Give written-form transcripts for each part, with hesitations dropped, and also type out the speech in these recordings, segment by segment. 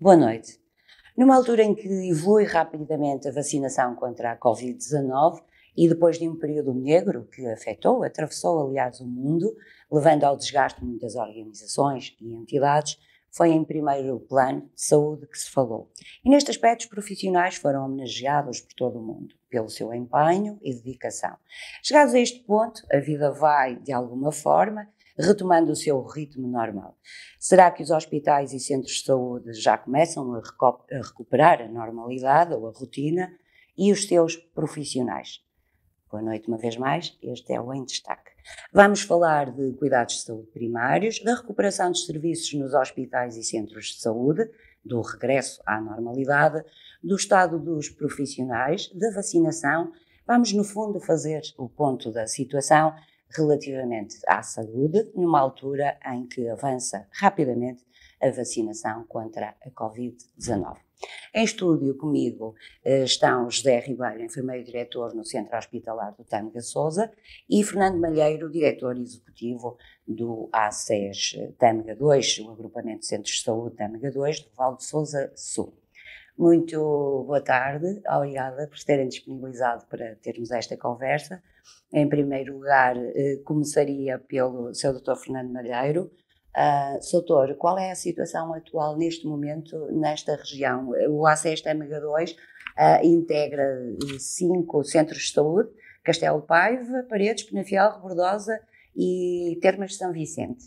Boa noite. Numa altura em que evolui rapidamente a vacinação contra a Covid-19 e depois de um período negro que atravessou aliás o mundo, levando ao desgaste de muitas organizações e entidades, foi em primeiro plano de saúde que se falou. E neste aspecto os profissionais foram homenageados por todo o mundo, pelo seu empenho e dedicação. Chegados a este ponto, a vida vai, de alguma forma, retomando o seu ritmo normal. Será que os hospitais e centros de saúde já começam a recuperar a normalidade ou a rotina e os seus profissionais? Boa noite uma vez mais, este é o Em Destaque. Vamos falar de cuidados de saúde primários, da recuperação dos serviços nos hospitais e centros de saúde, do regresso à normalidade, do estado dos profissionais, da vacinação. Vamos, no fundo, fazer o ponto da situação relativamente à saúde, numa altura em que avança rapidamente a vacinação contra a Covid-19. Em estúdio comigo estão José Ribeiro, enfermeiro-diretor no Centro Hospitalar do Tâmega Sousa, e Fernando Malheiro, diretor executivo do ACES Tâmega 2, o agrupamento de Centros de Saúde Tâmega 2, do Val de Sousa Sul. Muito boa tarde, obrigada por terem disponibilizado para termos esta conversa. Em primeiro lugar, começaria pelo Sr. Dr. Fernando Malheiro. Doutor, qual é a situação atual neste momento nesta região? O ACES Tâmega 2 integra 5 centros de saúde: Castelo de Paiva, Paredes, Penafiel, Rebordosa e Termas de São Vicente.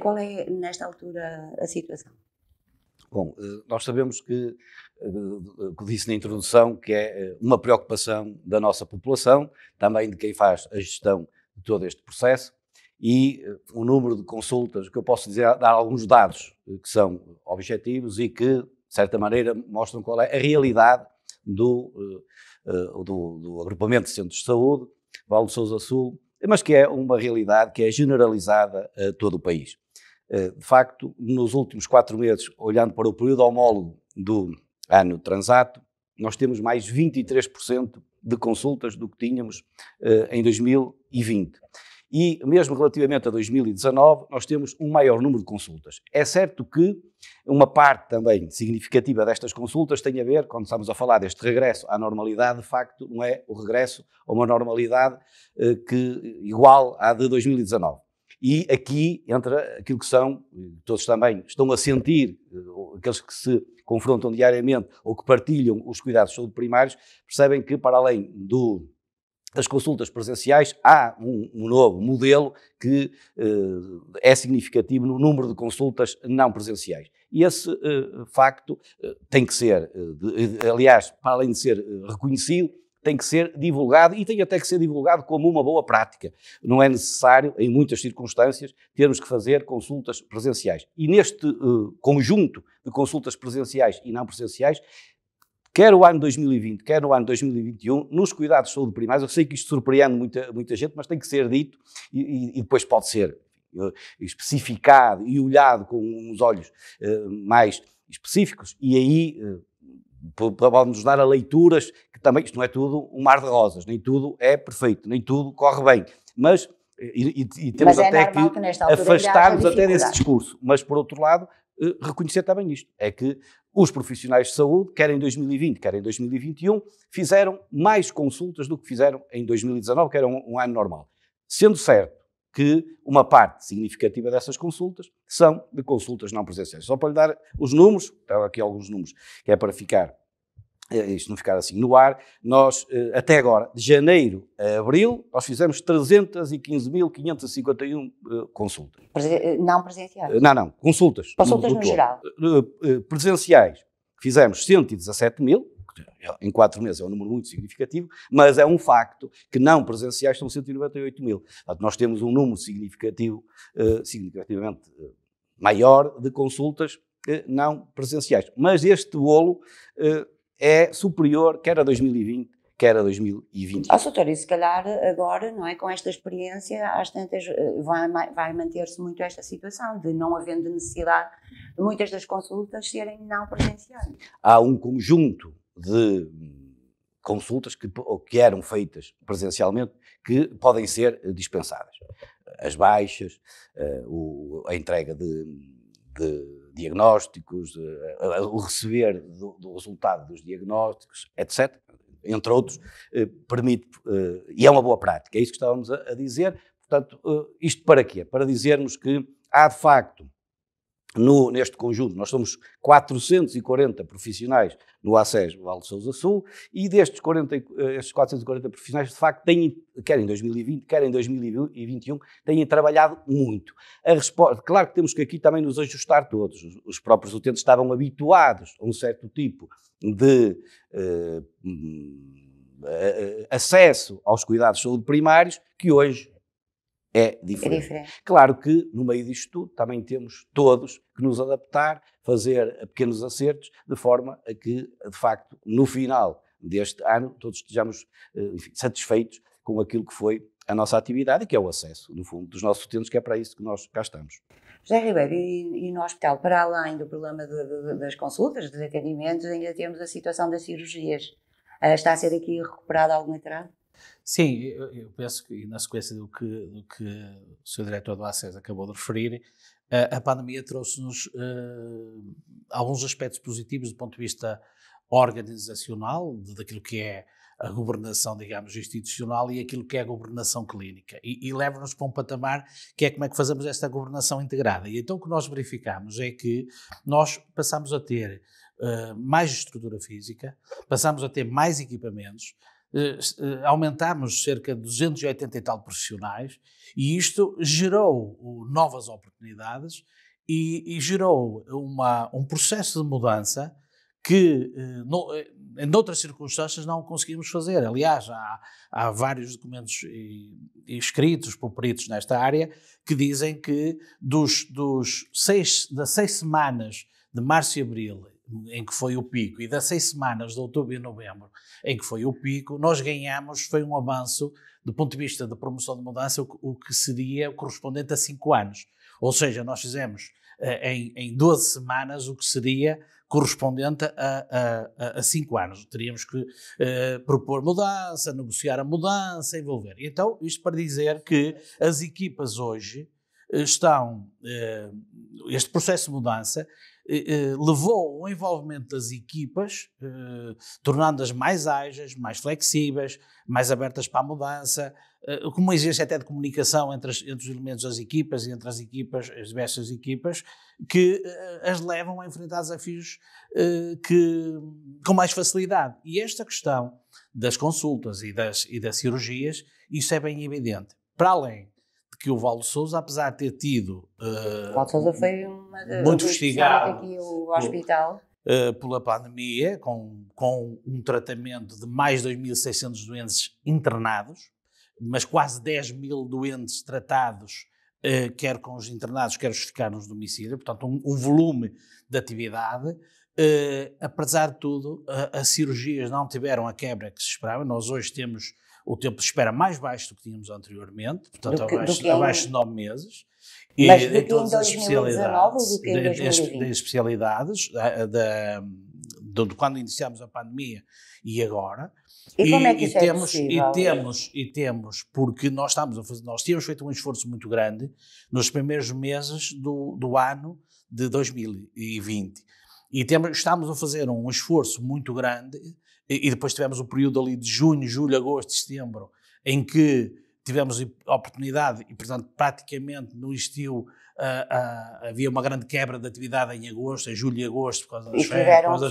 Qual é, nesta altura, a situação? Bom, nós sabemos que disse na introdução, que é uma preocupação da nossa população, também de quem faz a gestão de todo este processo, e o número de consultas, que eu posso dizer, dar alguns dados que são objetivos e que, de certa maneira, mostram qual é a realidade do agrupamento de centros de saúde, Val de Sousa Sul, mas que é uma realidade que é generalizada a todo o país. De facto, nos últimos 4 meses, olhando para o período homólogo do ano transato, nós temos mais 23% de consultas do que tínhamos em 2020. E mesmo relativamente a 2019, nós temos um maior número de consultas. É certo que uma parte também significativa destas consultas tem a ver, quando estamos a falar deste regresso à normalidade, de facto, não é o regresso a uma normalidade igual à de 2019. E aqui entra aquilo que são, todos também estão a sentir, aqueles que se confrontam diariamente ou que partilham os cuidados de saúde primários, percebem que, para além das consultas presenciais, há um novo modelo que é significativo no número de consultas não presenciais. E esse facto tem que ser, aliás, para além de ser reconhecido, tem que ser divulgado e tem até que ser divulgado como uma boa prática. Não é necessário, em muitas circunstâncias, termos que fazer consultas presenciais. E neste conjunto de consultas presenciais e não presenciais, quer o ano 2020, quer o ano 2021, nos cuidados de saúde primários, eu sei que isto surpreende muita gente, mas tem que ser dito e depois pode ser especificado e olhado com uns olhos mais específicos, e aí pode-nos dar a leituras que também, isto não é tudo um mar de rosas, nem tudo é perfeito, nem tudo corre bem, mas temos até que afastar-nos até desse discurso, mas por outro lado, reconhecer também isto, é que os profissionais de saúde, quer em 2020, quer em 2021, fizeram mais consultas do que fizeram em 2019, que era um ano normal. Sendo certo que uma parte significativa dessas consultas são de consultas não presenciais. Só para lhe dar os números, tenho aqui alguns números, que é para isto não ficar assim no ar, nós até agora, de janeiro a abril, nós fizemos 315.551 consultas. Não presenciais? Não, consultas. Consultas no geral? Presenciais, fizemos 117.000, em 4 meses é um número muito significativo, mas é um facto que não presenciais são 198.000. Portanto, nós temos um número significativamente maior de consultas não presenciais. Mas este bolo é superior quer a 2020, quer a 2021. Doutor, e se calhar agora, não é, com esta experiência, às tantas vai manter-se muito esta situação de não havendo necessidade de muitas das consultas serem não presenciais. Há um conjunto de consultas que eram feitas presencialmente que podem ser dispensadas. As baixas, a entrega de diagnósticos, o receber do resultado dos diagnósticos, etc., entre outros, permite, e é uma boa prática, é isso que estávamos a dizer. Portanto, isto para quê? Para dizermos que há, de facto, neste conjunto, nós somos 440 profissionais no ACES Val de Sousa Sul, e destes estes 440 profissionais, de facto, têm, quer em 2020, quer em 2021, têm trabalhado muito. Claro que temos que aqui também nos ajustar todos. Os próprios utentes estavam habituados a um certo tipo de acesso aos cuidados de saúde primários, que hoje é diferente. Claro que, no meio disto tudo, também temos todos que nos adaptar, fazer pequenos acertos, de forma a que, de facto, no final deste ano, todos estejamos satisfeitos com aquilo que foi a nossa atividade e que é o acesso, no fundo, dos nossos utentes, que é para isso que nós cá estamos. José Ribeiro, e no hospital, para além do problema das consultas, dos atendimentos, ainda temos a situação das cirurgias. Está a ser aqui recuperado algum atraso? Sim, eu penso que, na sequência do que o Sr. Diretor do ACES acabou de referir, a pandemia trouxe-nos alguns aspectos positivos do ponto de vista organizacional, daquilo que é a governação, digamos, institucional e aquilo que é a governação clínica. E leva-nos para um patamar que é como é que fazemos esta governação integrada. E então o que nós verificamos é que nós passamos a ter mais estrutura física, passamos a ter mais equipamentos, aumentámos cerca de 280 e tal profissionais, e isto gerou novas oportunidades e gerou um processo de mudança que em outras circunstâncias não conseguimos fazer. Aliás, há vários documentos escritos por peritos nesta área que dizem que das 6 semanas de março e abril, em que foi o pico, e das 6 semanas de outubro e novembro, em que foi o pico, nós ganhamos, foi um avanço do ponto de vista da promoção de mudança, o que seria correspondente a 5 anos. Ou seja, nós fizemos em 12 semanas o que seria correspondente a 5 anos. Teríamos que propor mudança, negociar a mudança, envolver. Então, isto para dizer que as equipas hoje estão, este processo de mudança levou ao envolvimento das equipas, tornando-as mais ágeis, mais flexíveis, mais abertas para a mudança, com uma exigência até de comunicação entre os elementos das equipas e entre as equipas, as diversas equipas, que as levam a enfrentar desafios com mais facilidade. E esta questão das consultas e das cirurgias, isso é bem evidente. Para além que o Val de Sousa, apesar de ter tido Val de Sousa foi muito investigado aqui o hospital pela pandemia, com um tratamento de mais de 2.600 doentes internados, mas quase 10.000 doentes tratados, quer com os internados, quer os que ficaram nos domicílios, portanto um volume de atividade. Apesar de tudo, as cirurgias não tiveram a quebra que se esperava. Nós hoje temos o tempo de espera mais baixo do que tínhamos anteriormente, portanto abaixo de 9 meses. Mas e em todas as especialidades, das especialidades, de quando iniciámos a pandemia e agora. E como é que isso é possível? Temos, porque nós tínhamos feito um esforço muito grande nos primeiros meses do ano de 2020. E estamos a fazer um esforço muito grande, e depois tivemos o período ali de junho, julho, agosto, setembro, em que tivemos a oportunidade, e portanto praticamente não existiu, havia uma grande quebra de atividade em agosto, em julho e agosto, por causa das férias, por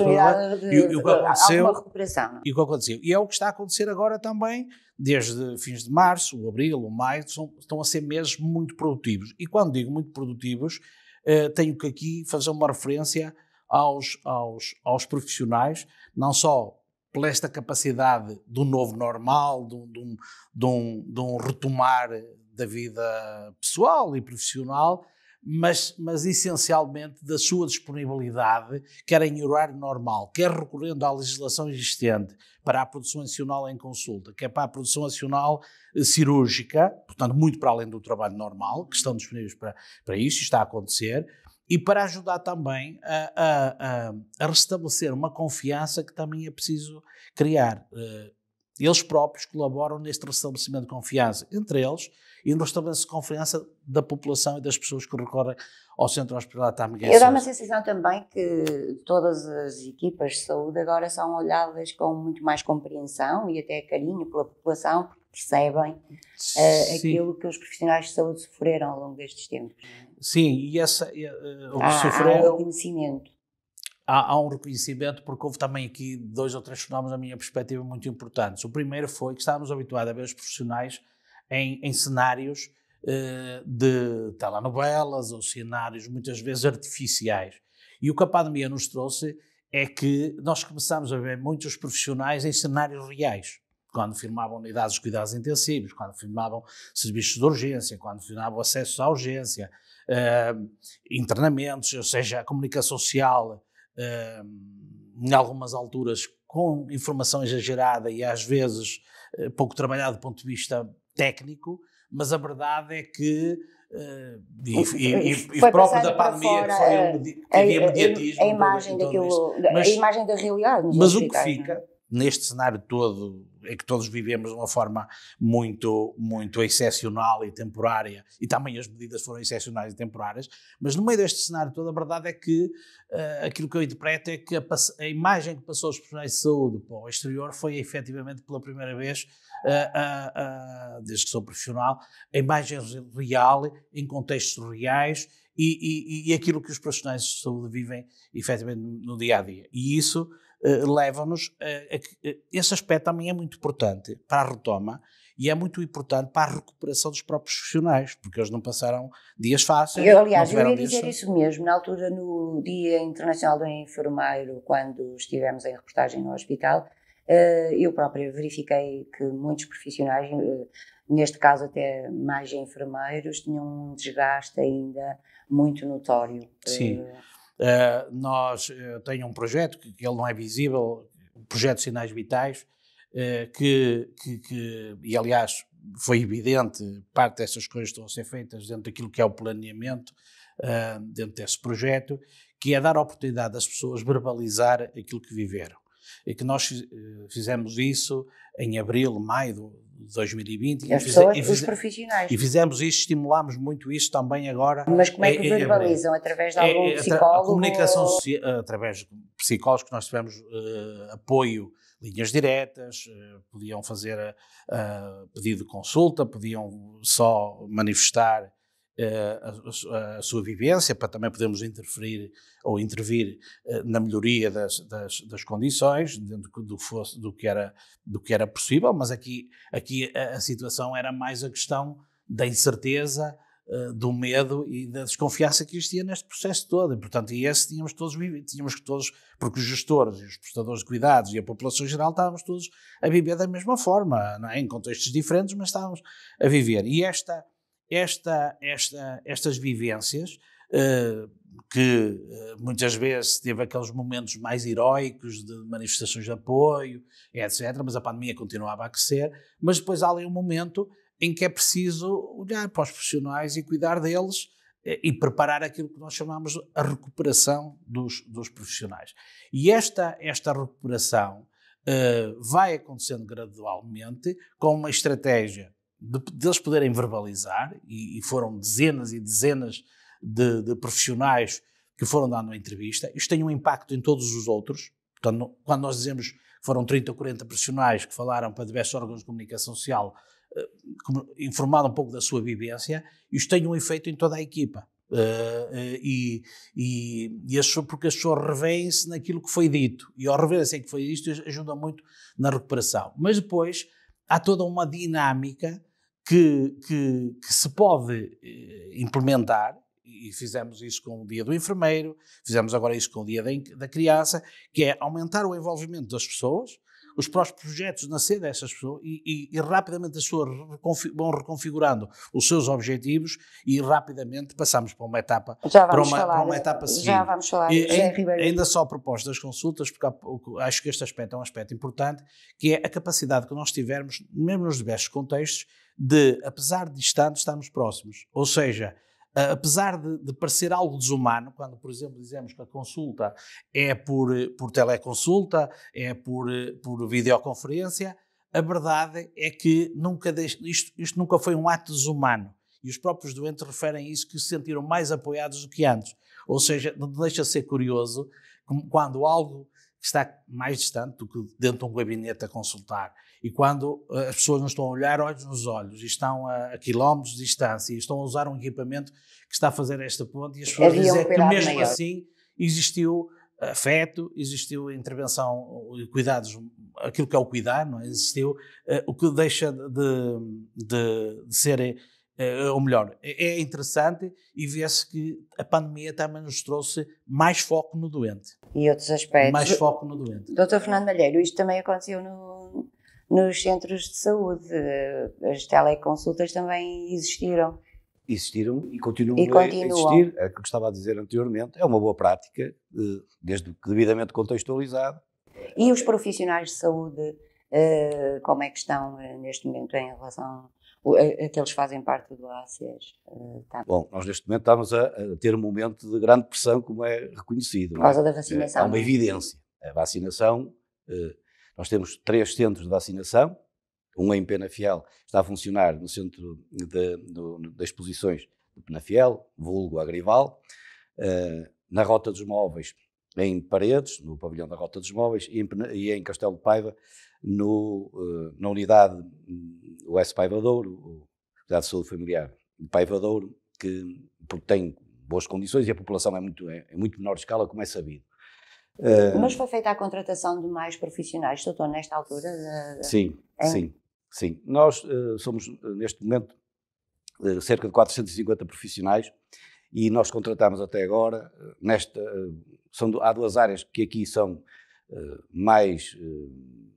causa alguma recuperação. Não? E o que aconteceu? E é o que está a acontecer agora também, desde fins de março, o abril, o maio, estão a ser meses muito produtivos. E quando digo muito produtivos, tenho que aqui fazer uma referência aos profissionais, não só por esta capacidade do novo normal, de um retomar da vida pessoal e profissional, mas essencialmente da sua disponibilidade, quer em horário normal, quer recorrendo à legislação existente para a produção adicional em consulta, quer para a produção adicional cirúrgica, portanto muito para além do trabalho normal, que estão disponíveis para isso, está a acontecer, e para ajudar também a restabelecer uma confiança que também é preciso criar. Eles próprios colaboram neste restabelecimento de confiança entre eles e no restabelecimento de confiança da população e das pessoas que recorrem ao Centro Hospitalar Tâmega. Eu dou uma sensação também que todas as equipas de saúde agora são olhadas com muito mais compreensão e até carinho pela população, porque percebem aquilo que os profissionais de saúde sofreram ao longo destes tempos. Sim, e o que sofreram... Há um reconhecimento. Há um reconhecimento, porque houve também aqui 2 ou 3 fenómenos, na minha perspectiva, muito importantes. O primeiro foi que estávamos habituados a ver os profissionais em cenários de telenovelas ou cenários muitas vezes artificiais. E o que a pandemia nos trouxe é que nós começámos a ver muitos profissionais em cenários reais. Quando firmavam unidades de cuidados intensivos, quando firmavam serviços de urgência, quando firmavam acessos à urgência, internamentos, ou seja, a comunicação social, em algumas alturas com informação exagerada e às vezes pouco trabalhada do ponto de vista técnico, mas a verdade é que e próprio da pandemia que havia mediatismo, a imagem daquilo, a imagem da realidade. Mas o que fica neste cenário todo, em que todos vivemos de uma forma muito, muito excepcional e temporária, e também as medidas foram excepcionais e temporárias, mas no meio deste cenário todo, a verdade é que aquilo que eu interpreto é que a imagem que passou os profissionais de saúde para o exterior foi efetivamente pela primeira vez, desde que sou profissional, a imagem real, em contextos reais, e aquilo que os profissionais de saúde vivem efetivamente no dia a dia. E isso leva-nos a que esse aspecto também é muito importante para a retoma e é muito importante para a recuperação dos próprios profissionais, porque eles não passaram dias fáceis. Aliás, eu ia dizer isso mesmo, na altura, no Dia Internacional do Enfermeiro, quando estivemos em reportagem no hospital, eu própria verifiquei que muitos profissionais, neste caso até mais enfermeiros, tinham um desgaste ainda muito notório. Sim. Nós tenho um projeto que ele não é visível, o projeto Sinais Vitais, e aliás foi evidente, parte dessas coisas estão a ser feitas dentro daquilo que é o planeamento, dentro desse projeto, que é dar a oportunidade das pessoas verbalizar aquilo que viveram. E que nós fizemos isso em abril, maio de 2020. Os profissionais. E fizemos isso, estimulámos muito isso também agora. Mas como é que verbalizam? Através de algum psicólogo? A comunicação social, através de psicólogos que nós tivemos apoio, linhas diretas, podiam fazer pedido de consulta, podiam só manifestar a sua vivência, para também podermos interferir ou intervir na melhoria das condições, dentro do que era possível, mas aqui a situação era mais a questão da incerteza, do medo e da desconfiança que existia neste processo todo, e portanto tínhamos que todos, porque os gestores e os prestadores de cuidados e a população geral estávamos todos a viver da mesma forma, não é? Em contextos diferentes, mas estávamos a viver, e estas vivências, que muitas vezes teve aqueles momentos mais heróicos de manifestações de apoio, etc., mas a pandemia continuava a crescer, mas depois há ali um momento em que é preciso olhar para os profissionais e cuidar deles e preparar aquilo que nós chamamos a recuperação dos profissionais. E esta recuperação vai acontecendo gradualmente com uma estratégia deles poderem verbalizar, e foram dezenas e dezenas de profissionais que foram dando uma entrevista. Isto tem um impacto em todos os outros. Portanto, quando nós dizemos que foram 30 ou 40 profissionais que falaram para diversos órgãos de comunicação social, informaram um pouco da sua vivência, isto tem um efeito em toda a equipa. Porque as pessoas revêem-se naquilo que foi dito, e ao reverem-se que foi dito, ajuda muito na recuperação. Mas depois há toda uma dinâmica que se pode implementar, e fizemos isso com o Dia do Enfermeiro, fizemos agora isso com o Dia da Criança, que é aumentar o envolvimento das pessoas, os próprios projetos nascer dessas pessoas, e rapidamente as pessoas vão reconfigurando os seus objetivos, e rapidamente passamos para uma etapa, para uma etapa seguinte. Já vamos falar. Ainda só a proposta das consultas, porque acho que este aspecto é um aspecto importante, que é a capacidade que nós tivermos, mesmo nos diversos contextos, de, apesar de distantes, estarmos próximos. Ou seja, apesar de parecer algo desumano, quando, por exemplo, dizemos que a consulta é por teleconsulta, é por videoconferência, a verdade é que isto nunca foi um ato desumano. E os próprios doentes referem isso, que se sentiram mais apoiados do que antes. Ou seja, não deixa de ser curioso quando algo que está mais distante do que dentro de um gabinete a consultar, e quando as pessoas não estão a olhar olhos nos olhos e estão a quilómetros de distância e estão a usar um equipamento que está a fazer esta ponte, e as pessoas dizem que mesmo maior. Assim existiu afeto, existiu intervenção e cuidados, aquilo que é o cuidar, não é? Existiu, o que deixa de ser, ou melhor, é interessante, e vê-se que a pandemia também nos trouxe mais foco no doente. E outros aspectos. Mais foco no doente. Dr. Fernando Malheiro, isto também aconteceu nos centros de saúde. As teleconsultas também existiram. Existiram e continuam a existir. É o que eu estava a dizer anteriormente. É uma boa prática, desde que devidamente contextualizada. E os profissionais de saúde, como é que estão neste momento em relação aqueles que fazem parte do ACES? Bom, nós neste momento estamos a ter um momento de grande pressão, como é reconhecido. Por causa da vacinação. Há uma evidência. A vacinação, nós temos 3 centros de vacinação, um em Penafiel, está a funcionar no centro de exposições de Penafiel, vulgo Agrival, na Rota dos Móveis, em Paredes, no pavilhão da Rota dos Móveis, e em Castelo de Paiva, na unidade US Paiva Douro, Unidade de Saúde Familiar de Paiva Douro, porque tem boas condições e a população é muito menor escala, como é sabido. Mas foi feita a contratação de mais profissionais, doutor, nesta altura? Sim. Nós somos, neste momento, cerca de 450 profissionais, e nós contratamos até agora, há 2 áreas que aqui são mais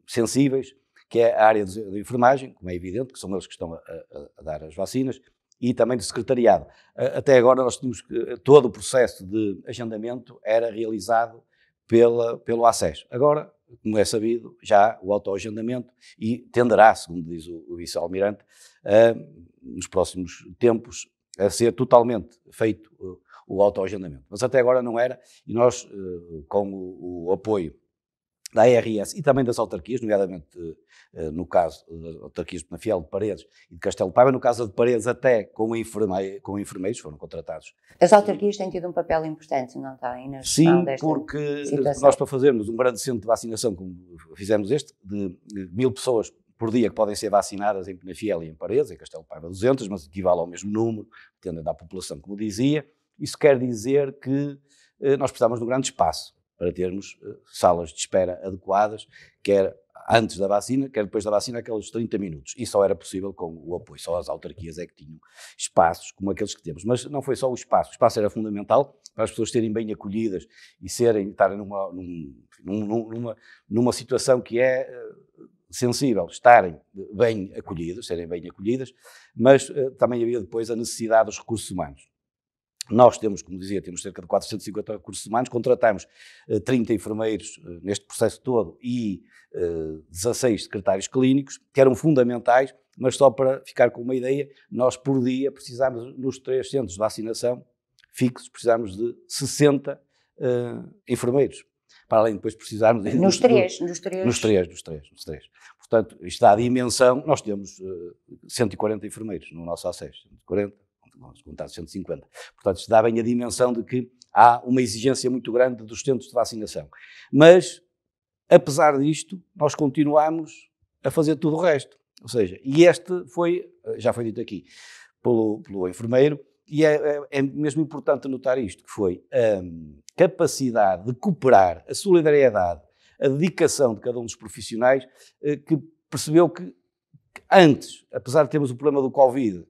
sensíveis, que é a área de enfermagem, como é evidente, que são eles que estão a dar as vacinas, e também de secretariado. Até agora nós tínhamos que todo o processo de agendamento era realizado pelo ACES. Agora, como é sabido, já há o autoagendamento, e tenderá, segundo diz o vice-almirante, nos próximos tempos a ser totalmente feito o autoagendamento. Mas até agora não era, e nós, com o apoio da ARS e também das autarquias, nomeadamente no caso das autarquias de Penafiel, de Paredes e de Castelo de Paiva, no caso de Paredes até com enfermeiros, foram contratados. As autarquias têm tido um papel importante, não têm? Na gestão desta porque situação. Nós, para fazermos um grande centro de vacinação, como fizemos de 1000 pessoas por dia que podem ser vacinadas em Penafiel e em Paredes, em Castelo de Paiva 200, mas equivale ao mesmo número, tendo da população, como dizia. Isso quer dizer que nós precisamos de um grande espaço para termos salas de espera adequadas, quer antes da vacina, quer depois da vacina, aqueles 30 minutos. E só era possível com o apoio. Só as autarquias é que tinham espaços como aqueles que temos. Mas não foi só o espaço era fundamental para as pessoas serem bem acolhidas e estarem numa situação que é sensível, estarem bem acolhidas, serem bem acolhidas, mas também havia depois a necessidade dos recursos humanos. Nós temos, como dizia, temos cerca de 450 recursos humanos, contratamos 30 enfermeiros neste processo todo e 16 secretários clínicos, que eram fundamentais, mas só para ficar com uma ideia, nós por dia precisamos, nos 3 centros de vacinação fixos, precisamos de 60 enfermeiros. Para além de depois precisarmos... Nos três. Portanto, isto dá a dimensão, nós temos 140 enfermeiros no nosso ACES, 140. Vamos contar 150. Portanto, isto dá bem a dimensão de que há uma exigência muito grande dos centros de vacinação. Mas, apesar disto, nós continuamos a fazer tudo o resto. Ou seja, e já foi dito aqui, pelo enfermeiro, e é mesmo importante notar isto, que foi a capacidade de cooperar, a solidariedade, a dedicação de cada um dos profissionais, que percebeu que antes, apesar de termos o problema do Covid,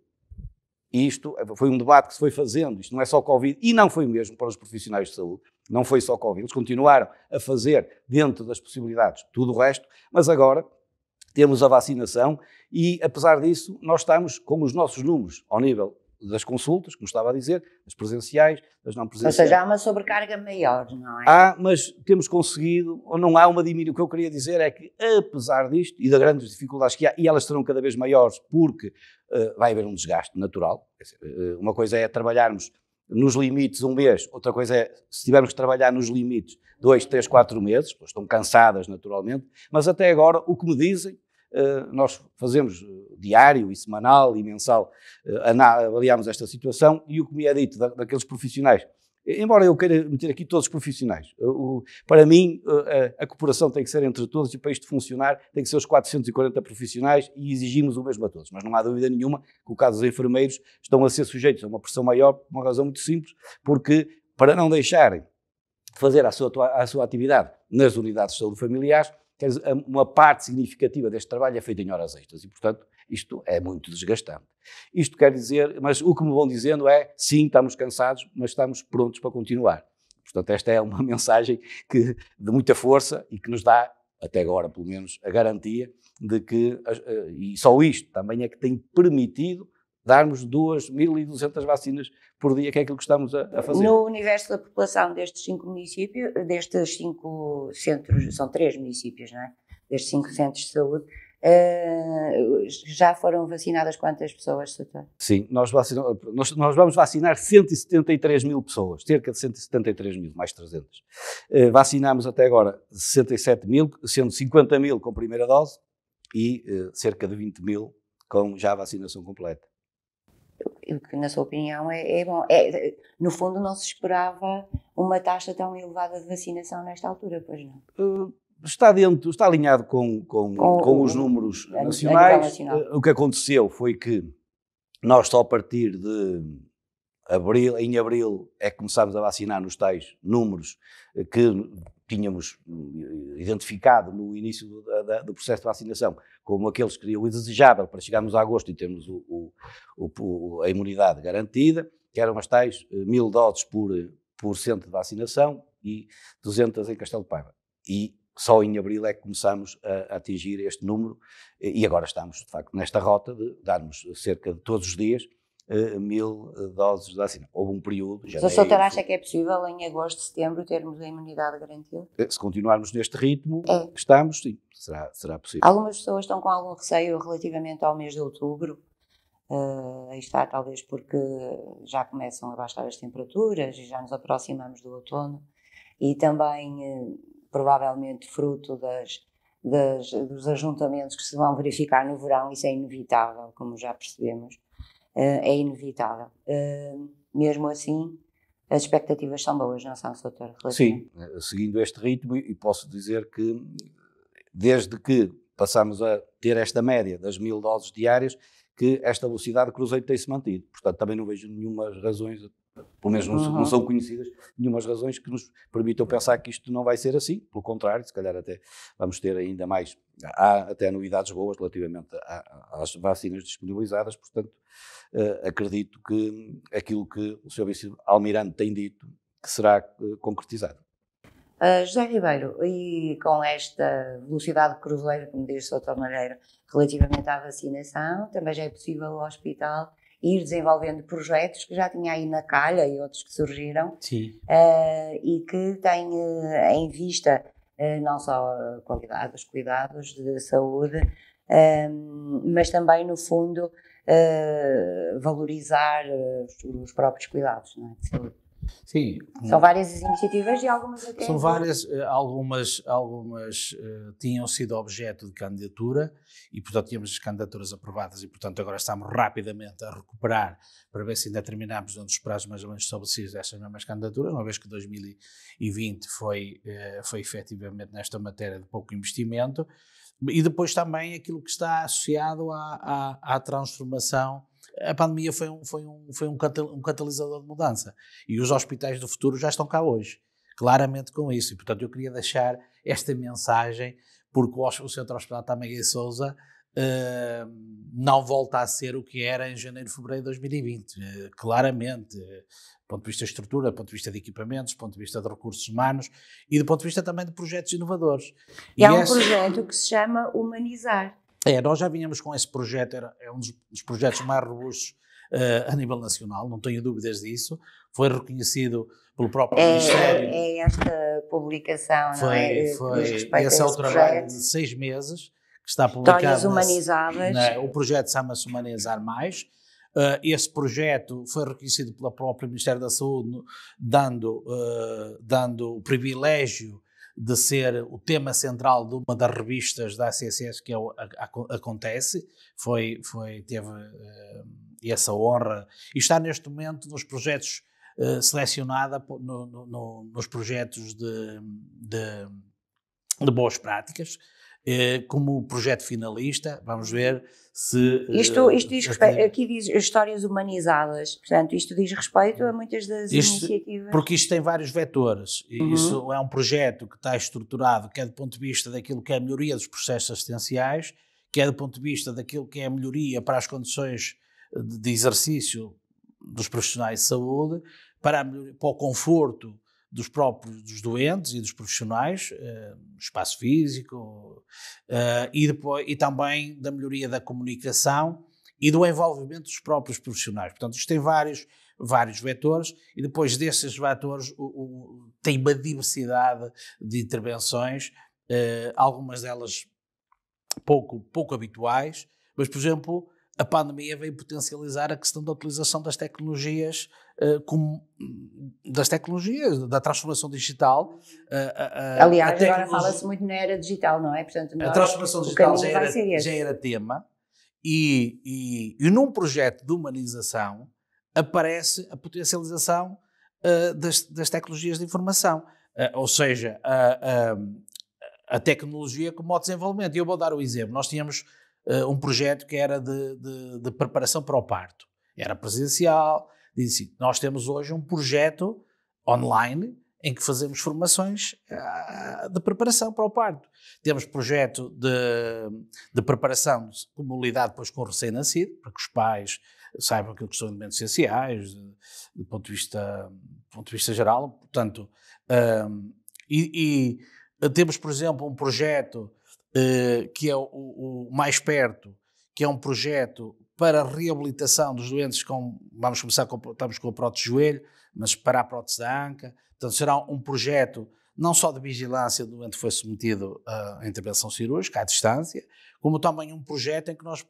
e isto foi um debate que se foi fazendo, isto não é só Covid, e não foi mesmo para os profissionais de saúde, não foi só Covid, eles continuaram a fazer dentro das possibilidades tudo o resto, mas agora temos a vacinação e, apesar disso, nós estamos com os nossos números ao nível das consultas, como estava a dizer, das presenciais, das não presenciais. Ou seja, há uma sobrecarga maior, não é? Mas temos conseguido, ou não há uma diminuição. O que eu queria dizer é que, apesar disto, e das grandes dificuldades que há, e elas serão cada vez maiores porque vai haver um desgaste natural, uma coisa é trabalharmos nos limites um mês, outra coisa é, se tivermos que trabalhar nos limites 2, 3, 4 meses, pois estão cansadas naturalmente, mas até agora o que me dizem nós fazemos diário e semanal e mensal, avaliamos esta situação e o que me é dito daqueles profissionais, embora eu queira meter aqui todos os profissionais, para mim a cooperação tem que ser entre todos e para isto funcionar tem que ser os 440 profissionais e exigimos o mesmo a todos, mas não há dúvida nenhuma que o caso dos enfermeiros estão a ser sujeitos a uma pressão maior por uma razão muito simples, porque para não deixarem de fazer a sua atividade nas unidades de saúde familiares, uma parte significativa deste trabalho é feita em horas extras e, portanto, isto é muito desgastante. Isto quer dizer, mas o que me vão dizendo é, sim, estamos cansados, mas estamos prontos para continuar. Portanto, esta é uma mensagem de muita força e que nos dá, até agora pelo menos, a garantia de que, e só isto também é que tem permitido darmos 2.200 vacinas por dia, que é aquilo que estamos a fazer. No universo da população destes 5 municípios, destes 5 centros, são 3 municípios, não é? Destes 5 centros de saúde, já foram vacinadas quantas pessoas, doutor? Sim, nós vamos vacinar 173 mil pessoas, cerca de 173 mil, mais 300. Vacinámos até agora 67 mil, sendo 50 mil com primeira dose e cerca de 20 mil com já a vacinação completa. O que, na sua opinião, é bom. No fundo, não se esperava uma taxa tão elevada de vacinação nesta altura, pois não? Está alinhado com os números nacionais. O que aconteceu foi que nós só a partir de abril, em abril, é que começámos a vacinar nos tais números que tínhamos identificado no início do processo de vacinação como aqueles que seriam o desejável para chegarmos a agosto e termos a imunidade garantida, que eram as tais 1.000 doses por centro de vacinação e 200 em Castelo de Paiva. E só em abril é que começamos a atingir este número e agora estamos, de facto, nesta rota de darmos cerca de todos os dias 1.000 doses de vacina. Houve um período... O doutor acha que é possível em agosto, setembro, termos a imunidade garantida? Se continuarmos neste ritmo, estamos, sim, será possível. Algumas pessoas estão com algum receio relativamente ao mês de outubro. Aí está, talvez porque já começam a baixar as temperaturas e já nos aproximamos do outono e também, provavelmente, fruto dos ajuntamentos que se vão verificar no verão, isso é inevitável, como já percebemos. É inevitável. Mesmo assim, as expectativas são boas, não são, doutor? Sim, seguindo este ritmo, e posso dizer que desde que passamos a ter esta média das 1.000 doses diárias, que esta velocidade cruzeiro tem-se mantido. Portanto, também não vejo nenhumas razões, pelo menos não são conhecidas, nenhumas razões que nos permitam pensar que isto não vai ser assim. Pelo contrário, se calhar até vamos ter ainda mais, há até novidades boas relativamente às vacinas disponibilizadas, portanto, acredito que aquilo que o Sr. Vice-Almirante tem dito que será concretizado. José Ribeiro, e com esta velocidade de cruzeiro, como diz o Dr. Malheiro, relativamente à vacinação, também já é possível o hospital ir desenvolvendo projetos que já tinha aí na calha e outros que surgiram, e que têm em vista não só a qualidade dos cuidados de saúde, mas também, no fundo, valorizar os próprios cuidados, não é, de saúde. Sim. São várias iniciativas e algumas até... São várias, algumas tinham sido objeto de candidatura e, portanto, tínhamos as candidaturas aprovadas e, portanto, agora estamos rapidamente a recuperar para ver se ainda terminamos dentro dos prazos mais ou menos estabelecidos destas mesmas candidaturas, uma vez que 2020 foi efetivamente nesta matéria de pouco investimento, e depois também aquilo que está associado à transformação. A pandemia foi um catalisador de mudança e os hospitais do futuro já estão cá hoje, claramente com isso. E, portanto, eu queria deixar esta mensagem, porque o Centro Hospitalar Tâmega e Sousa não volta a ser o que era em janeiro e fevereiro de 2020. Claramente, do ponto de vista de estrutura, do ponto de vista de equipamentos, do ponto de vista de recursos humanos e do ponto de vista também de projetos inovadores. E há um projeto que se chama Humanizar. Nós já vínhamos com esse projeto, é um dos projetos mais robustos a nível nacional, não tenho dúvidas disso, foi reconhecido pelo próprio Ministério. É esta publicação, Esse é o trabalho de 6 meses, que está publicado. Histórias humanizadas. O projeto chama-se Humanizar Mais. Esse projeto foi reconhecido pelo próprio Ministério da Saúde, dando o privilégio de ser o tema central de uma das revistas da ACSS, que é o Acontece, teve essa honra e está neste momento nos projetos selecionada nos projetos de boas práticas, como projeto finalista. Vamos ver se... Isto diz respeito, aqui diz histórias humanizadas, portanto, isto diz respeito a muitas das iniciativas. Porque isto tem vários vetores. Isso é um projeto que está estruturado, quer do ponto de vista daquilo que é a melhoria dos processos assistenciais, quer do ponto de vista daquilo que é a melhoria para as condições de exercício dos profissionais de saúde, para o conforto dos próprios doentes e dos profissionais, espaço físico, e também da melhoria da comunicação e do envolvimento dos próprios profissionais. Portanto, isto tem vários vetores, e depois desses vetores tem uma diversidade de intervenções, algumas delas pouco habituais, mas, por exemplo, a pandemia veio potencializar a questão da utilização das tecnologias, da transformação digital. Aliás, agora fala-se muito na era digital, não é? Portanto, a transformação digital já era tema, e num projeto de humanização aparece a potencialização das tecnologias de informação, ou seja, a tecnologia como modo de desenvolvimento. E eu vou dar o exemplo. Nós tínhamos um projeto que era de preparação para o parto. Era presencial. Disse, nós temos hoje um projeto online em que fazemos formações de preparação para o parto. Temos projeto de preparação como lidar depois com o recém-nascido, para que os pais saibam aquilo que são elementos essenciais, do ponto de vista geral. Portanto, e temos, por exemplo, um projeto que é o Mais Perto, que é um projeto para a reabilitação dos doentes estamos com a prótese de joelho, mas para a prótese da anca. Portanto, será um projeto não só de vigilância do doente que foi submetido à intervenção cirúrgica, à distância, como também um projeto em que nós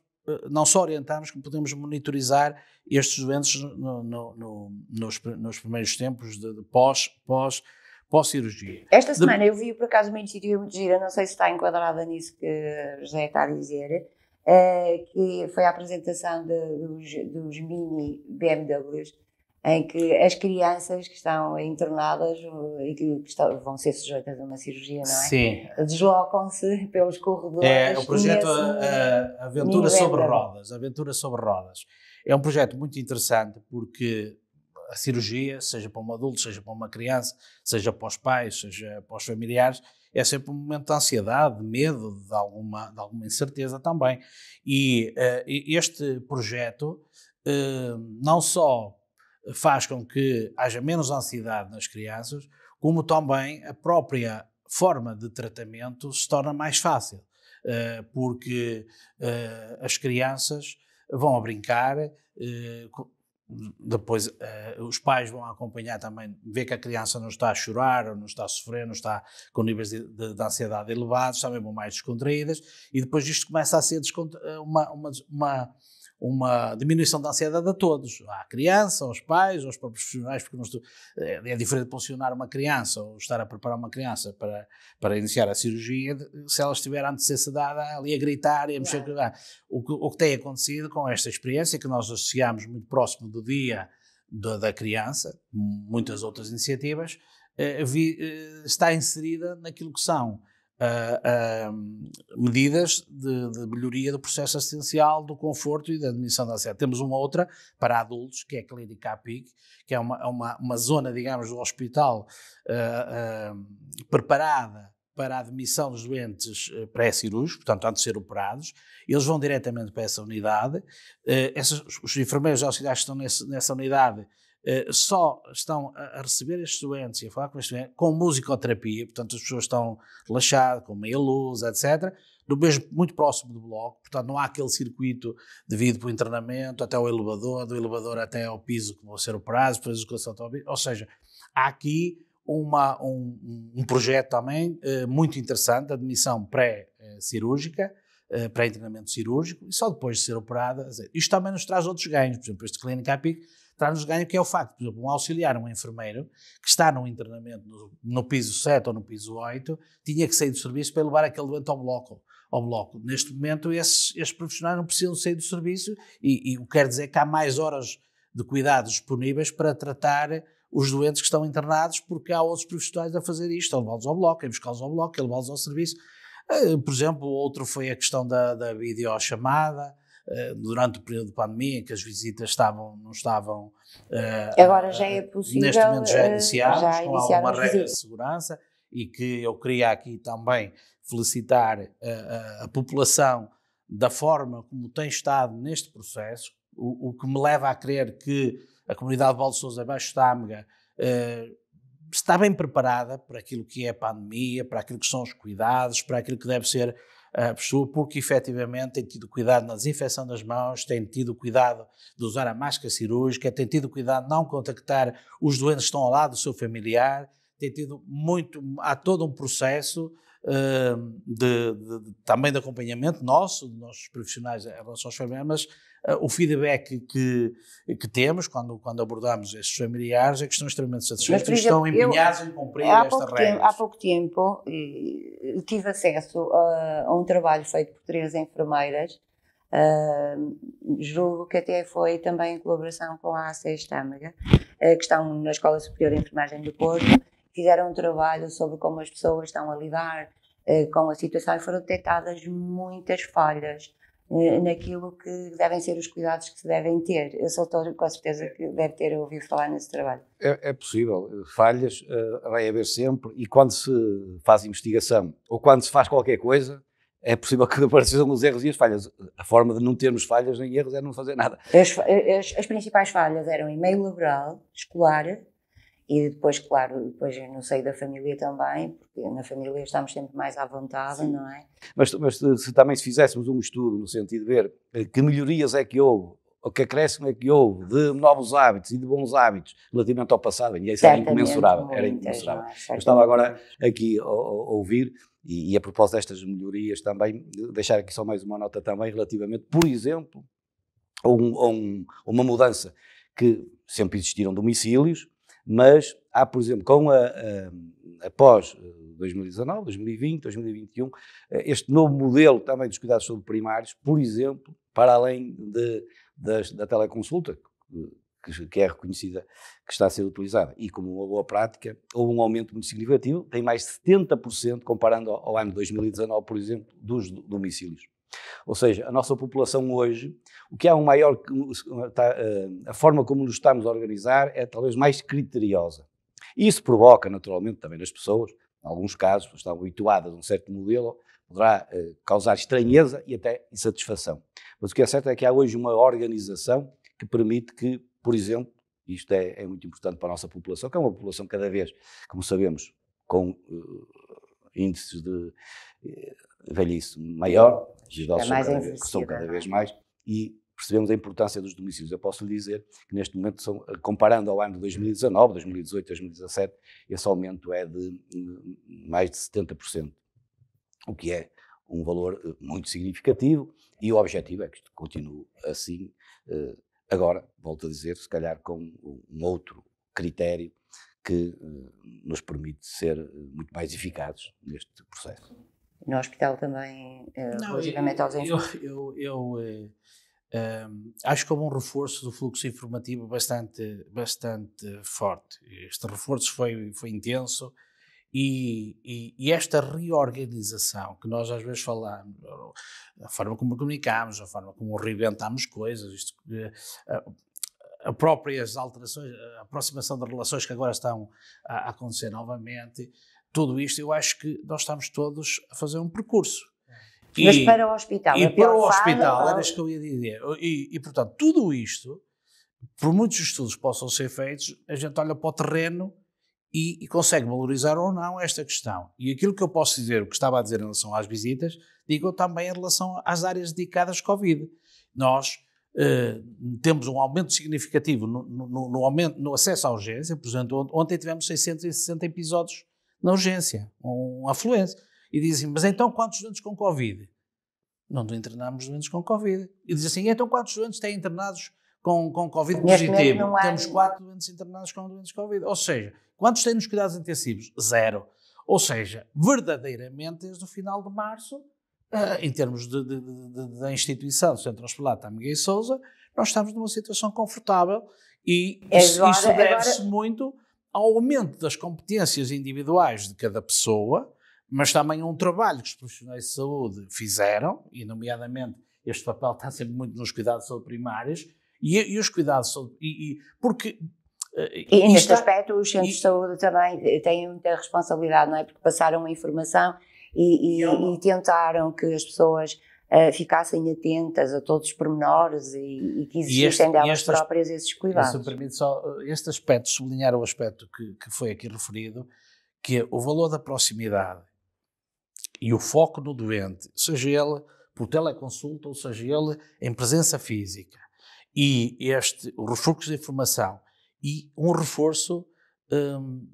não só orientamos, como podemos monitorizar estes doentes nos primeiros tempos de pós-cirurgia. Esta semana eu vi, por acaso, uma iniciativa muito gira, não sei se está enquadrada nisso que José está a dizer, que foi a apresentação dos mini BMWs, em que as crianças que estão internadas e que vão ser sujeitas a uma cirurgia, não é? Sim. Deslocam-se pelos corredores. É o projeto Aventura sobre Rodas. Aventura sobre Rodas. É um projeto muito interessante porque a cirurgia, seja para um adulto, seja para uma criança, seja para os pais, seja para os familiares, é sempre um momento de ansiedade, de medo, de alguma incerteza também. E este projeto não só faz com que haja menos ansiedade nas crianças, como também a própria forma de tratamento se torna mais fácil, porque as crianças vão a brincar, depois os pais vão acompanhar também, ver que a criança não está a chorar, ou não está a sofrer, não está com níveis de ansiedade elevados, também vão mais descontraídas, e depois isto começa a ser uma diminuição da ansiedade a todos, à criança, aos pais, aos próprios profissionais, porque é diferente posicionar uma criança ou estar a preparar uma criança para iniciar a cirurgia, se ela estiver antes de ser sedada ali a gritar e a mexer. O que tem acontecido com esta experiência, que nós associamos muito próximo do dia da criança, muitas outras iniciativas, está inserida naquilo que são medidas de melhoria do processo assistencial, do conforto e da diminuição da ansiedade. Temos uma outra para adultos, que é a Clínica APIC, que é uma zona, digamos, do hospital preparada para a admissão dos doentes pré-cirúrgicos, portanto, antes de ser operados. Eles vão diretamente para essa unidade. Os enfermeiros auxiliares que estão nessa unidade só estão a receber estes doentes e a falar com estes doentes com musicoterapia, portanto as pessoas estão relaxadas, com meia luz, etc., muito próximo do bloco, portanto não há aquele circuito devido para o internamento até o elevador, do elevador até ao piso que vão ser operados, depois a execução até ao piso, ou seja, há aqui um projeto também muito interessante, de admissão pré-cirúrgica, para internamento cirúrgico e só depois de ser operada. Isto também nos traz outros ganhos. Por exemplo, este Clínica APIC traz-nos ganho, que é o facto, por exemplo, um auxiliar, um enfermeiro, que está num internamento no piso 7 ou no piso 8, tinha que sair do serviço para levar aquele doente ao bloco. Neste momento, esses profissionais não precisam sair do serviço e o que quer dizer que há mais horas de cuidados disponíveis para tratar os doentes que estão internados, porque há outros profissionais a fazer isto, a levá-los ao bloco, a buscá-los ao bloco, a levá-los ao serviço. Por exemplo, outro foi a questão da videochamada, durante o período de pandemia, em que as visitas não estavam... Agora já é possível. Neste momento já iniciamos, com alguma as regra de visitas. segurança, e que eu queria aqui também felicitar a população da forma como tem estado neste processo, o que me leva a crer que a comunidade de Valde de Sousa Baixo Tâmega está bem preparada para aquilo que é a pandemia, para aquilo que são os cuidados, para aquilo que deve ser a pessoa, porque efetivamente tem tido cuidado na desinfecção das mãos, tem tido cuidado de usar a máscara cirúrgica, tem tido cuidado de não contactar os doentes que estão ao lado do seu familiar, tem tido há todo um processo também de acompanhamento nosso, de nossos profissionais em relação aos familiares, mas o feedback que temos quando abordamos estes familiares é que estão extremamente satisfeitos e estão empenhados em cumprir estas regras. Há pouco tempo tive acesso a um trabalho feito por 3 enfermeiras, julgo que até foi também em colaboração com a ACES Tâmega, que estão na Escola Superior de Enfermagem do Porto. Fizeram um trabalho sobre como as pessoas estão a lidar com a situação e foram detectadas muitas falhas naquilo que devem ser os cuidados que se devem ter. Eu só estou com a certeza que deve ter ouvido falar nesse trabalho. É possível. Falhas vai haver sempre, e quando se faz investigação ou quando se faz qualquer coisa, é possível que apareçam os erros e as falhas. A forma de não termos falhas nem erros é não fazer nada. As principais falhas eram em meio laboral, escolar, e depois, claro, no seio da família também, porque na família estamos sempre mais à vontade, sim, não é? Mas se também fizéssemos um estudo no sentido de ver que melhorias é que houve, ou que acréscimo é que houve de novos hábitos e de bons hábitos relativamente ao passado, e isso era incomensurável. Eu estava agora aqui a ouvir, e a propósito destas melhorias também, deixar aqui só mais uma nota também relativamente, por exemplo, a uma mudança que sempre existiram domicílios, mas há, por exemplo, após 2019, 2020, 2021, este novo modelo também dos cuidados de saúde primários, por exemplo, para além da teleconsulta, que é reconhecida, que está a ser utilizada, e como uma boa prática, houve um aumento muito significativo, tem mais de 70% comparando ao ano 2019, por exemplo, dos domicílios. Ou seja, a nossa população hoje, o que há a forma como nos estamos a organizar é talvez mais criteriosa. E isso provoca, naturalmente, também nas pessoas, em alguns casos, estão habituadas a um certo modelo, poderá causar estranheza e até insatisfação. Mas o que é certo é que há hoje uma organização que permite que, por exemplo, isto é muito importante para a nossa população, que é uma população cada vez, como sabemos, com índices de velhice maior, os idosos são cada vez mais, e percebemos a importância dos domicílios. Eu posso lhe dizer que neste momento, comparando ao ano de 2019, 2018, 2017, esse aumento é de mais de 70%, o que é um valor muito significativo, e o objetivo é que isto continue assim. Agora, volto a dizer, se calhar com um outro critério que nos permite ser muito mais eficazes neste processo. No hospital também, logicamente aos enfermeiros. Eu acho que houve um reforço do fluxo informativo bastante forte. Este reforço foi intenso e esta reorganização que nós às vezes falamos, a forma como comunicamos, a forma como reinventamos coisas, as próprias alterações, a aproximação das relações que agora estão a acontecer novamente, tudo isto, eu acho que nós estamos todos a fazer um percurso. Mas para o hospital. E para o hospital, era isso que eu ia dizer. E, portanto, tudo isto, por muitos estudos que possam ser feitos, a gente olha para o terreno e consegue valorizar ou não esta questão. E aquilo que eu posso dizer, o que estava a dizer em relação às visitas, digo também em relação às áreas dedicadas Covid. Nós temos um aumento significativo no acesso à urgência. Por exemplo, ontem tivemos 660 episódios na urgência, uma afluência. E dizem, mas então quantos doentes com Covid? não internamos doentes com Covid. E diz assim, então quantos doentes têm internados com Covid Neste momento positivo? não há. Temos 4 doentes internados com doentes Covid. Ou seja, quantos têm nos cuidados intensivos? 0. Ou seja, verdadeiramente, desde o final de março, em termos da instituição do Centro Hospitalar Tâmega e Sousa, nós estamos numa situação confortável e isso deve-se muito ao aumento das competências individuais de cada pessoa, mas também a um trabalho que os profissionais de saúde fizeram, e nomeadamente este papel está sempre muito nos cuidados de saúde primários, e os cuidados de saúde, porque... E neste aspecto os centros de saúde também têm muita responsabilidade, não é? Porque passaram a informação e tentaram que as pessoas ficassem atentas a todos os pormenores e que existissem delas próprias esses cuidados. Se me permite só este aspecto, sublinhar o aspecto que foi aqui referido, que é o valor da proximidade e o foco no doente, seja ele por teleconsulta ou seja ele em presença física, e o refluxo de informação e um reforço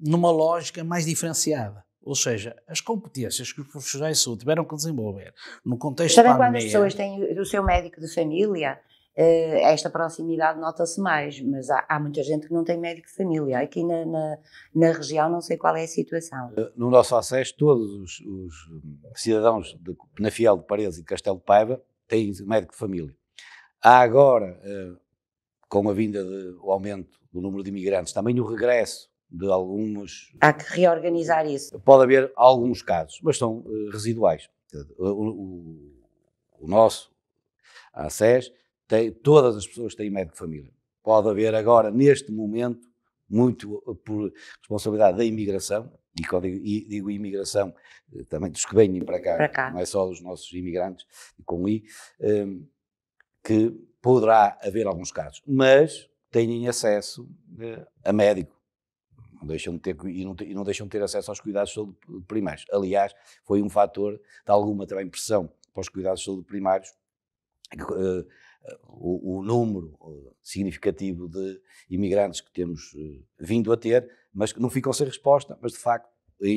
numa lógica mais diferenciada. Ou seja, as competências que os profissionais de saúde tiveram que desenvolver no contexto da pandemia... Quando as pessoas têm o seu médico de família, esta proximidade nota-se mais, mas há muita gente que não tem médico de família. Aqui na região não sei qual é a situação. No nosso acesso, todos os cidadãos de Penafiel de Paredes e de Castelo de Paiva têm médico de família. Há agora, com a vinda o aumento do número de imigrantes, também o regresso de alguns... Há que reorganizar isso. Pode haver alguns casos, mas são residuais. O nosso ACES, todas as pessoas têm médico de família. Pode haver agora, neste momento, muito por responsabilidade da imigração, e quando digo imigração, também dos que vêm para cá, não é só dos nossos imigrantes, com que poderá haver alguns casos, mas têm acesso a médico. Não deixam de ter, e não deixam de ter acesso aos cuidados de saúde primários. Aliás, foi um fator de alguma também pressão para os cuidados de saúde primários, o número significativo de imigrantes que temos vindo a ter, mas que não ficam sem resposta, mas de facto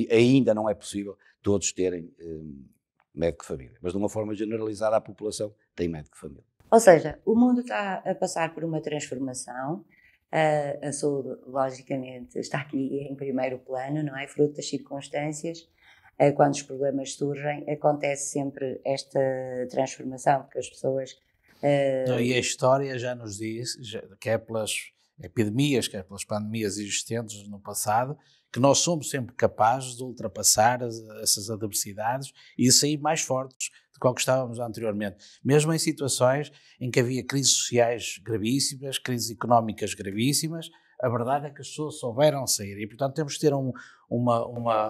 ainda não é possível todos terem médico de família. Mas de uma forma generalizada a população tem médico de família. Ou seja, o mundo está a passar por uma transformação. A saúde, logicamente, está aqui em primeiro plano, não é? Fruto das circunstâncias. Quando os problemas surgem, acontece sempre esta transformação, porque as pessoas... E a história já nos diz, quer pelas epidemias, quer pelas pandemias existentes no passado, que nós somos sempre capazes de ultrapassar essas adversidades e sair mais fortes do que estávamos anteriormente. Mesmo em situações em que havia crises sociais gravíssimas, crises económicas gravíssimas, a verdade é que as pessoas souberam sair e, portanto, temos que ter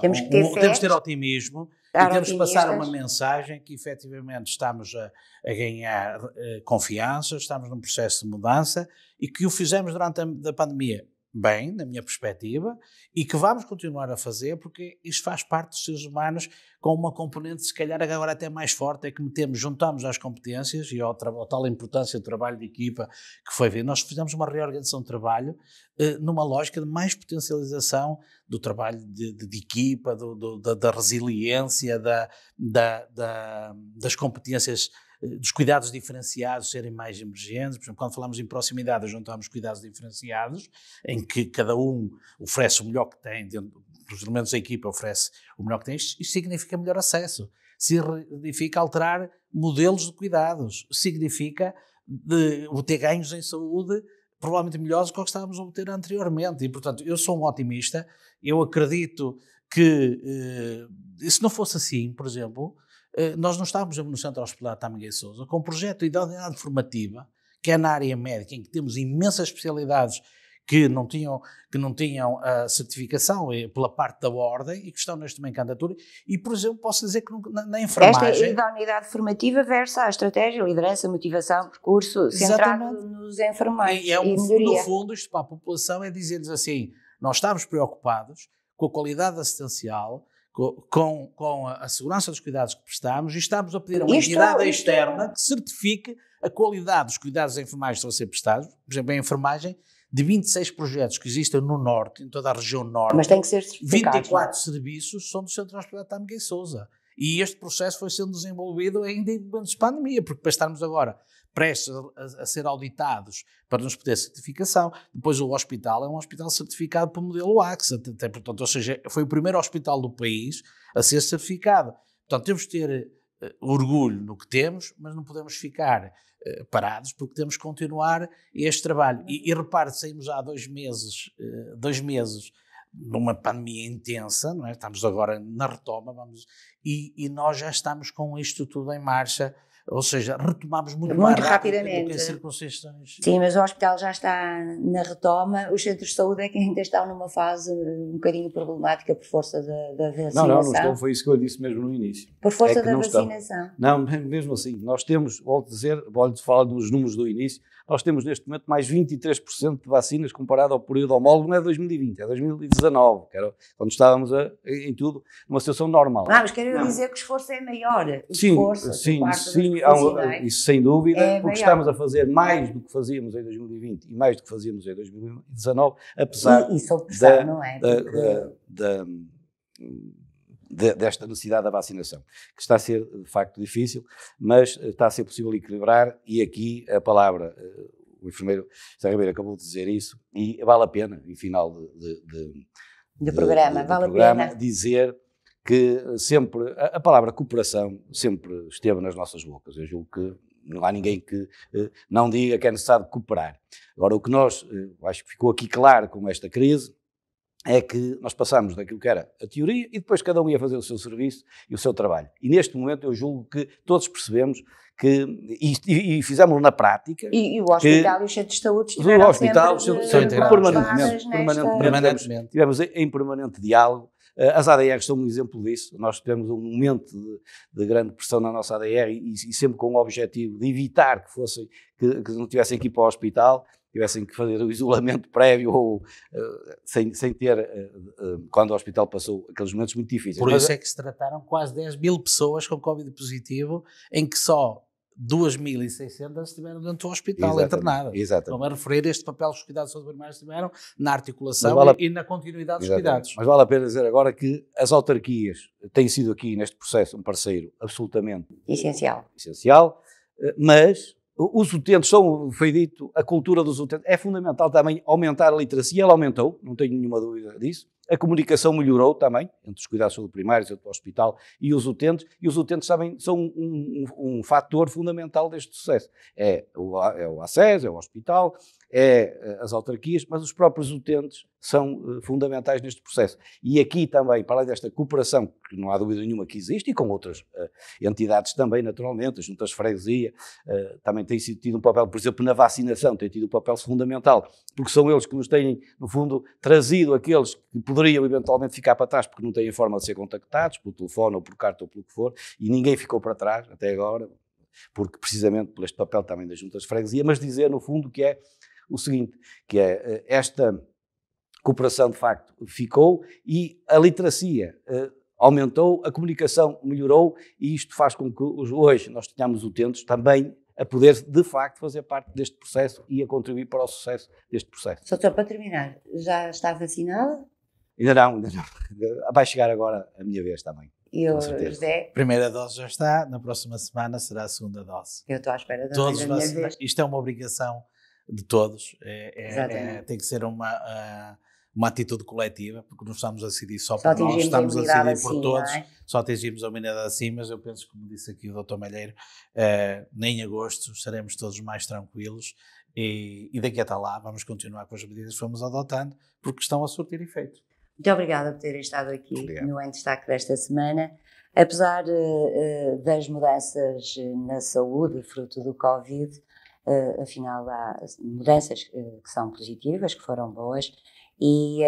temos que ter otimismo e temos que passar uma mensagem que, efetivamente, estamos a ganhar confiança, estamos num processo de mudança e que o fizemos durante a pandemia bem, na minha perspectiva, e que vamos continuar a fazer porque isto faz parte dos seres humanos com uma componente, se calhar agora até mais forte, é que juntamos às competências e ao tal importância do trabalho de equipa que foi ver. Nós fizemos uma reorganização de trabalho numa lógica de mais potencialização do trabalho de equipa, da resiliência, das competências, dos cuidados diferenciados serem mais emergentes. Por exemplo, quando falamos em proximidade, juntamos cuidados diferenciados, em que cada um oferece o melhor que tem, dentro dos elementos da equipa oferece o melhor que tem. Isto significa melhor acesso, significa alterar modelos de cuidados, significa obter ganhos em saúde provavelmente melhores do que estávamos a obter anteriormente. E, portanto, eu sou um otimista, eu acredito que, se não fosse assim, por exemplo, nós não estávamos no Centro Hospitalar Tâmega e Sousa com um projeto de idade formativa, que é na área médica, em que temos imensas especialidades que não tinham a certificação pela parte da ordem e que estão neste momento em candidatura. E, por exemplo, posso dizer que na enfermagem... Esta unidade formativa versa a estratégia, liderança, motivação, percurso, centrado nos enfermeiros e melhoria. No fundo, isto para a população é dizer-lhes assim, nós estamos preocupados com a qualidade assistencial, com a segurança dos cuidados que prestamos e estamos a pedir a uma entidade externa que certifique a qualidade dos cuidados enfermais que estão a ser prestados, por exemplo, a enfermagem, de 26 projetos que existem no Norte, em toda a região Norte. Mas tem que ser certificado. 24 serviços são do Centro Hospitalar Tâmega e Sousa. E este processo foi sendo desenvolvido ainda em momentos de pandemia, porque para estarmos agora prestes a ser auditados para nos poder certificação, depois o hospital é um hospital certificado pelo modelo AXA, portanto, ou seja, foi o primeiro hospital do país a ser certificado. Portanto, temos de ter orgulho no que temos, mas não podemos ficar parados, porque temos que continuar este trabalho. E repare, saímos há 2 meses numa pandemia intensa, não é? Estamos agora na retoma, e nós já estamos com isto tudo em marcha, ou seja, retomamos muito mais rapidamente do que em circunstâncias. Sim, mas o hospital já está na retoma, os centros de saúde é que ainda estão numa fase um bocadinho problemática por força da vacinação. Não estão, foi isso que eu disse mesmo no início. Por força da vacinação. Não, mesmo assim, nós temos, volto a falar dos números do início, nós temos neste momento mais 23% de vacinas comparado ao período homólogo, não é 2020, é 2019, que era quando estávamos em tudo numa situação normal. Mas quero dizer que o esforço é maior. Sim, isso sem dúvida, porque estamos a fazer mais do que fazíamos em 2020 e mais do que fazíamos em 2019, apesar desta necessidade da vacinação, que está a ser de facto difícil, mas está a ser possível equilibrar, e aqui a palavra, o enfermeiro José Ribeiro acabou de dizer isso, e vale a pena, em final de programa, dizer que sempre, a palavra cooperação sempre esteve nas nossas bocas. Eu julgo que não há ninguém que não diga que é necessário cooperar. Agora, o que acho que ficou aqui claro com esta crise, é que nós passamos daquilo que era a teoria e depois cada um ia fazer o seu serviço e o seu trabalho. E neste momento eu julgo que todos percebemos que, e fizemos na prática... E o hospital e os centros de saúde estiveram permanentemente. Estivemos em permanente diálogo. As ADRs são um exemplo disso. Nós tivemos um momento de grande pressão na nossa ADR e sempre com o objetivo de evitar que não tivessem que ir para o hospital, tivessem que fazer o isolamento prévio ou sem ter, quando o hospital passou aqueles momentos muito difíceis. Por isso é que se trataram quase 10.000 pessoas com Covid positivo, em que só 2.600 estiveram dentro do hospital internadas. Vamos a referir este papel que os cuidados de saúde primários tiveram na articulação e na continuidade dos cuidados. Mas vale a pena dizer agora que as autarquias têm sido aqui neste processo um parceiro absolutamente essencial, mas os utentes, foi dito, a cultura dos utentes, é fundamental também aumentar a literacia, ela aumentou, não tenho nenhuma dúvida disso. A comunicação melhorou também, entre os cuidados de saúde primários, entre o hospital e os utentes também são um fator fundamental deste sucesso. É o acesso, é o hospital, é as autarquias, mas os próprios utentes são fundamentais neste processo. E aqui também, para além desta cooperação, que não há dúvida nenhuma que existe, e com outras entidades também, naturalmente, as juntas de freguesia, também têm tido um papel, por exemplo, na vacinação, têm tido um papel fundamental, porque são eles que nos têm, no fundo, trazido aqueles que poderiam eventualmente ficar para trás, porque não têm forma de ser contactados, por telefone ou por carta ou pelo que for, e ninguém ficou para trás, até agora, porque precisamente por este papel também das juntas de freguesia, mas dizer, no fundo, que é o seguinte, que é esta cooperação, de facto, ficou e a literacia aumentou, a comunicação melhorou e isto faz com que hoje nós tenhamos utentes também a poder, de facto, fazer parte deste processo e a contribuir para o sucesso deste processo. Só para terminar, já está vacinada? Ainda não. Vai chegar agora a minha vez também. E o José? Primeira dose já está, na próxima semana será a segunda dose. Eu estou à espera da minha vez. Isto é uma obrigação de todos, tem que ser uma atitude coletiva, porque não estamos a decidir só por nós, estamos a decidir por todos, só atingimos a unidade assim, mas eu penso, como disse aqui o Dr. Malheiro, nem em agosto estaremos todos mais tranquilos e daqui até lá vamos continuar com as medidas que fomos adotando, porque estão a surtir efeito. Muito obrigada por terem estado aqui no Em Destaque desta semana. Apesar das mudanças na saúde, fruto do Covid, afinal há mudanças que são positivas, que foram boas, e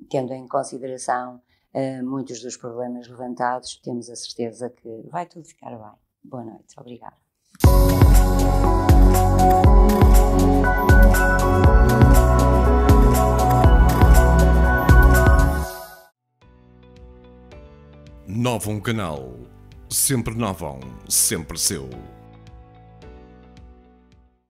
tendo em consideração muitos dos problemas levantados, temos a certeza que vai tudo ficar bem. Boa noite, obrigada. Novam Canal. Sempre novam, sempre seu.